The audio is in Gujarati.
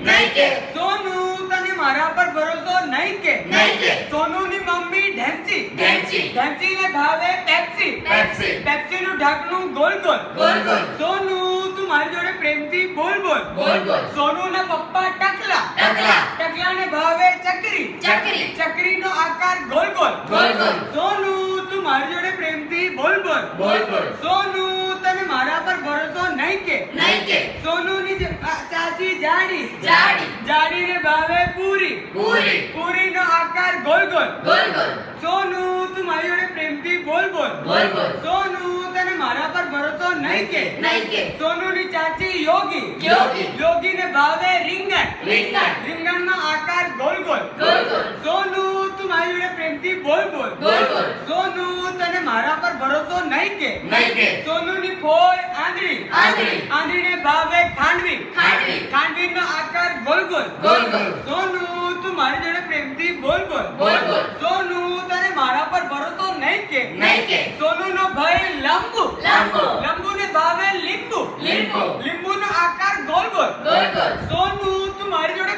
નહીં કે સોનું તને મારા પર ભરોસો નહીં કે નહીં કે સોનુની મમ્મી ઢેમચી ઢેમચી ઢેમચીને ભાવે પેપ્સી પેપ્સી પેપ્સીનું ઢાંકણું ગોલ ગોલ ગોલ ગોલ સોનું તું મારી જોડે પ્રેમથી બોલ બોલ બોલ બોલ સોનુના પપ્પા ટકલા ટકલા ટકલાને ભાવે ચકરી ચકરી ચકરીનો આકાર ગોલ ગોલ ગોલ ગોલ સોનું તું મારી જોડે પ્રેમથી બોલ બોલ બોલ બોલ સોનું તને મારા પર ભરોસો નહીં કે નહીં કે સોનુની ચાચી જાડી જાડી જાડીને ભાવે પૂરી પૂરી પૂરીનો આકાર ગોલ ગોલ ગોલ ગોલ સોનું તું મારી જોડે પ્રેમથી બોલ બોલ બોલ બોલ સોનું તને મારા પર ભરોસો નહીં કે નહીં કે સોનુની ચાચી યોગી યોગી યોગીને ભાવે રીંગણ રીંગણ રીંગણનો આકાર ગોલ ગોલ ગોલ ગોલ સોનું તું મારી જોડે પ્રેમથી બોલ બોલ બોલ બોલ સોનું તને મારા પર ભરોસો નહીં કે નહીં કે સોનુની ફોય આંધળી આંધળી આંધળીને ભાવે ખાંડવી ખાંડવી ખાંડવીનો આકાર ગોલ ગોલ ગોલ ગોલ સોનું તું મારી જોડે પ્રેમથી બોલ બોલ બોલ બોલ સોનું તને મારા પર ભરોસો નહીં કે નહીં કે સોનુનો ભાઈ લંબુ લંબુ લંબુને ભાવે લીંબુ લીંબુ લીંબુનો આકાર ગોલ ગોલ ગોલ ગોલ સોનું તું મારી જોડે